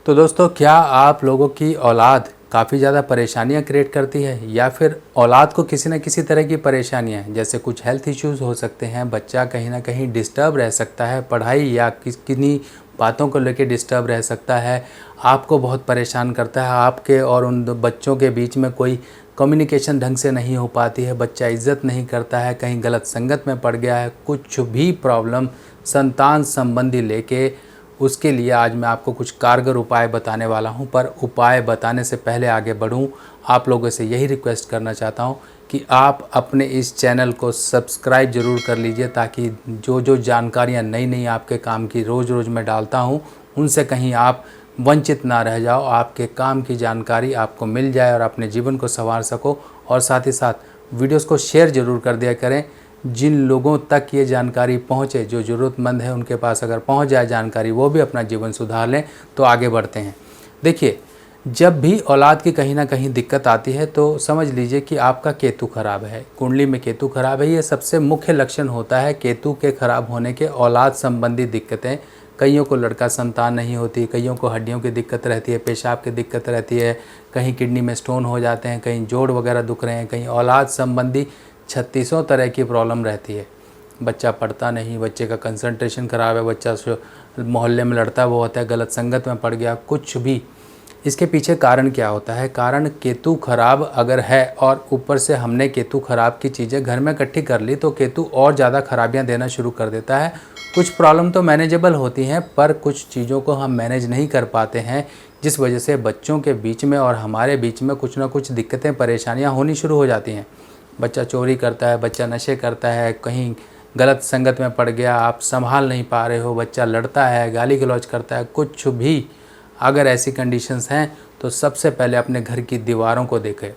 तो दोस्तों, क्या आप लोगों की औलाद काफ़ी ज़्यादा परेशानियां क्रिएट करती है या फिर औलाद को किसी न किसी तरह की परेशानियां हैं, जैसे कुछ हेल्थ इश्यूज़ हो सकते हैं, बच्चा कहीं ना कहीं डिस्टर्ब रह सकता है, पढ़ाई या किन्हीं बातों को लेकर डिस्टर्ब रह सकता है, आपको बहुत परेशान करता है, आपके और उन बच्चों के बीच में कोई कम्युनिकेशन ढंग से नहीं हो पाती है, बच्चा इज्जत नहीं करता है, कहीं गलत संगत में पड़ गया है, कुछ भी प्रॉब्लम संतान संबंधी लेके, उसके लिए आज मैं आपको कुछ कारगर उपाय बताने वाला हूं। पर उपाय बताने से पहले आगे बढ़ूं, आप लोगों से यही रिक्वेस्ट करना चाहता हूं कि आप अपने इस चैनल को सब्सक्राइब ज़रूर कर लीजिए, ताकि जो जो जानकारियां नई नई आपके काम की रोज़ रोज़ मैं डालता हूं, उनसे कहीं आप वंचित ना रह जाओ, आपके काम की जानकारी आपको मिल जाए और अपने जीवन को संवार सको। और साथ ही साथ वीडियोस को शेयर ज़रूर कर दिया करें, जिन लोगों तक ये जानकारी पहुँचे, जो ज़रूरतमंद है उनके पास अगर पहुँच जाए जानकारी, वो भी अपना जीवन सुधार लें। तो आगे बढ़ते हैं। देखिए, जब भी औलाद की कहीं ना कहीं दिक्कत आती है तो समझ लीजिए कि आपका केतु खराब है, कुंडली में केतु खराब है। ये सबसे मुख्य लक्षण होता है केतु के खराब होने के, औलाद संबंधी दिक्कतें। कईयों को लड़का संतान नहीं होती, कईयों को हड्डियों की दिक्कत रहती है, पेशाब की दिक्कत रहती है, कहीं किडनी में स्टोन हो जाते हैं, कहीं जोड़ वगैरह दुख रहे हैं, कहीं औलाद संबंधी 3600 तरह की प्रॉब्लम रहती है। बच्चा पढ़ता नहीं, बच्चे का कंसंट्रेशन ख़राब है, बच्चा मोहल्ले में लड़ता बहुत है, गलत संगत में पड़ गया, कुछ भी। इसके पीछे कारण क्या होता है? कारण केतु खराब अगर है और ऊपर से हमने केतु खराब की चीज़ें घर में इकट्ठी कर ली तो केतु और ज़्यादा खराबियाँ देना शुरू कर देता है। कुछ प्रॉब्लम तो मैनेजेबल होती हैं, पर कुछ चीज़ों को हम मैनेज नहीं कर पाते हैं, जिस वजह से बच्चों के बीच में और हमारे बीच में कुछ ना कुछ दिक्कतें परेशानियाँ होनी शुरू हो जाती हैं। बच्चा चोरी करता है, बच्चा नशे करता है, कहीं गलत संगत में पड़ गया, आप संभाल नहीं पा रहे हो, बच्चा लड़ता है, गाली गलौज करता है, कुछ भी अगर ऐसी कंडीशंस हैं तो सबसे पहले अपने घर की दीवारों को देखें।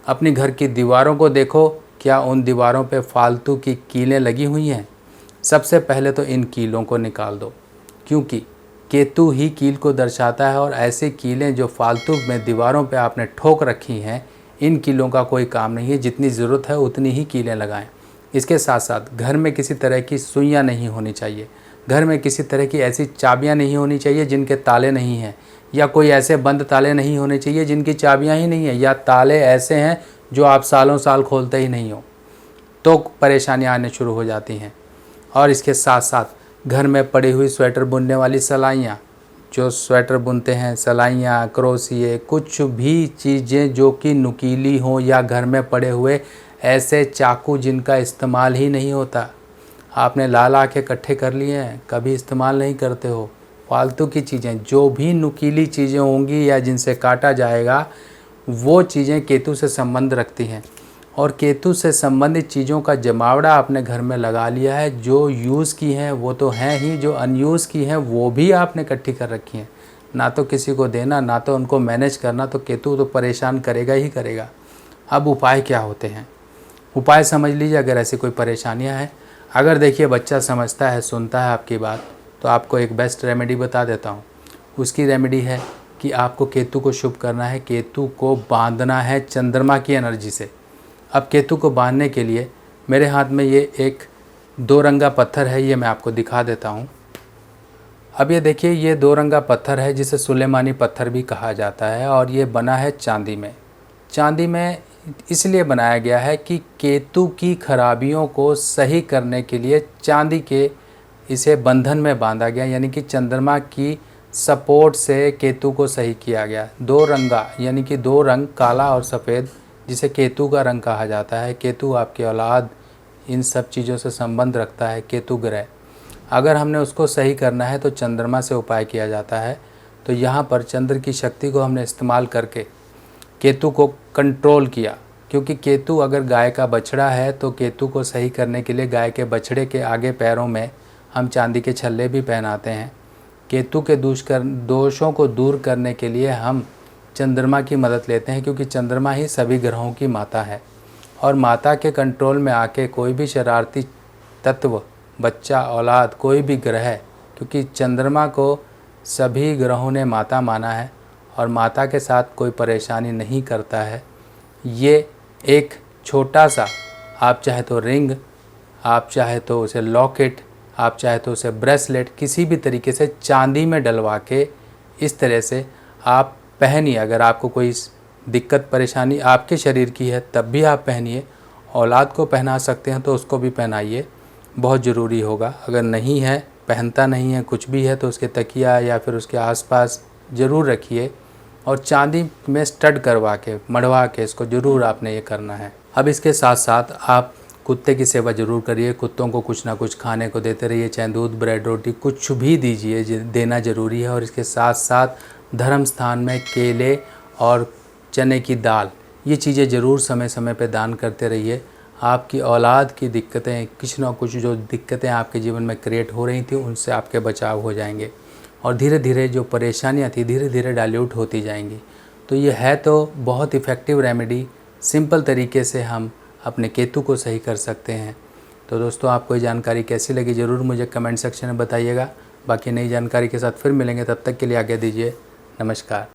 अपनी घर की दीवारों को देखो, क्या उन दीवारों पे फालतू की कीलें लगी हुई हैं? सबसे पहले तो इन कीलों को निकाल दो, क्योंकि केतु ही कील को दर्शाता है। और ऐसी कीलें जो फालतू में दीवारों पे आपने ठोक रखी हैं, इन कीलों का कोई काम नहीं है। जितनी ज़रूरत है उतनी ही कीलें लगाएं। इसके साथ साथ घर में किसी तरह की सुइयाँ नहीं होनी चाहिए, घर में किसी तरह की ऐसी चाबियाँ नहीं होनी चाहिए जिनके ताले नहीं हैं, या कोई ऐसे बंद ताले नहीं होने चाहिए जिनकी चाबियाँ ही नहीं है, या ताले ऐसे हैं जो आप सालों साल खोलते ही नहीं हो, तो परेशानियाँ आने शुरू हो जाती हैं। और इसके साथ साथ घर में पड़ी हुई स्वेटर बुनने वाली सलाइयाँ, जो स्वेटर बुनते हैं, सलाइयाँ, क्रोशिए, कुछ भी चीज़ें जो कि नुकीली हों, या घर में पड़े हुए ऐसे चाकू जिनका इस्तेमाल ही नहीं होता, आपने ला ला के इकट्ठे कर लिए हैं, कभी इस्तेमाल नहीं करते हो, फालतू की चीज़ें, जो भी नुकीली चीज़ें होंगी या जिनसे काटा जाएगा, वो चीज़ें केतु से संबंध रखती हैं। और केतु से संबंधित चीज़ों का जमावड़ा आपने घर में लगा लिया है। जो यूज़ की हैं वो तो हैं ही, जो अनयूज़ की हैं वो भी आपने इकट्ठी कर रखी हैं। ना तो किसी को देना, ना तो उनको मैनेज करना, तो केतु तो परेशान करेगा ही करेगा। अब उपाय क्या होते हैं? उपाय समझ लीजिए अगर ऐसी कोई परेशानियां हैं। अगर देखिए बच्चा समझता है, सुनता है आपकी बात, तो आपको एक बेस्ट रेमेडी बता देता हूँ। उसकी रेमेडी है कि आपको केतु को शुभ करना है, केतु को बांधना है चंद्रमा की एनर्जी से। अब केतु को बांधने के लिए मेरे हाथ में ये एक 2 रंगा पत्थर है, ये मैं आपको दिखा देता हूँ। अब ये देखिए, ये 2 रंगा पत्थर है जिसे सुलेमानी पत्थर भी कहा जाता है, और ये बना है चांदी में। चांदी में इसलिए बनाया गया है कि केतु की खराबियों को सही करने के लिए चांदी के इसे बंधन में बांधा गया, यानी कि चंद्रमा की सपोर्ट से केतु को सही किया गया। 2 रंगा यानी कि 2 रंग, काला और सफ़ेद, जिसे केतु का रंग कहा जाता है। केतु आपकी औलाद, इन सब चीज़ों से संबंध रखता है केतु ग्रह। अगर हमने उसको सही करना है तो चंद्रमा से उपाय किया जाता है। तो यहाँ पर चंद्र की शक्ति को हमने इस्तेमाल करके केतु को कंट्रोल किया, क्योंकि केतु अगर गाय का बछड़ा है तो केतु को सही करने के लिए गाय के बछड़े के आगे पैरों में हम चांदी के छल्ले भी पहनाते हैं। केतु के दोषों को दूर करने के लिए हम चंद्रमा की मदद लेते हैं, क्योंकि चंद्रमा ही सभी ग्रहों की माता है। और माता के कंट्रोल में आके कोई भी शरारती तत्व, बच्चा, औलाद, कोई भी ग्रह, क्योंकि चंद्रमा को सभी ग्रहों ने माता माना है और माता के साथ कोई परेशानी नहीं करता है। ये एक छोटा सा, आप चाहे तो रिंग, आप चाहे तो उसे लॉकेट, आप चाहे तो उसे ब्रेसलेट, किसी भी तरीके से चांदी में डलवा के इस तरह से आप पहनिए। अगर आपको कोई दिक्कत परेशानी आपके शरीर की है तब भी आप पहनिए। औलाद को पहना सकते हैं तो उसको भी पहनाइए, बहुत ज़रूरी होगा। अगर नहीं है, पहनता नहीं है, कुछ भी है, तो उसके तकिया या फिर उसके आसपास ज़रूर रखिए और चांदी में स्टड करवा के, मढ़वा के इसको ज़रूर आपने ये करना है। अब इसके साथ साथ आप कुत्ते की सेवा ज़रूर करिए। कुत्तों को कुछ ना कुछ खाने को देते रहिए, चाहे दूध, ब्रेड, रोटी, कुछ भी दीजिए, देना ज़रूरी है। और इसके साथ साथ धर्म स्थान में केले और चने की दाल, ये चीज़ें ज़रूर समय समय पे दान करते रहिए। आपकी औलाद की दिक्कतें, कुछ ना कुछ जो दिक्कतें आपके जीवन में क्रिएट हो रही थी, उनसे आपके बचाव हो जाएंगे और धीरे धीरे जो परेशानियां थी धीरे धीरे डाइल्यूट होती जाएंगी। तो ये है तो बहुत इफ़ेक्टिव रेमेडी, सिंपल तरीके से हम अपने केतु को सही कर सकते हैं। तो दोस्तों, आपको ये जानकारी कैसी लगी ज़रूर मुझे कमेंट सेक्शन में बताइएगा। बाकी नई जानकारी के साथ फिर मिलेंगे, तब तक के लिए आज्ञा दीजिए। नमस्कार।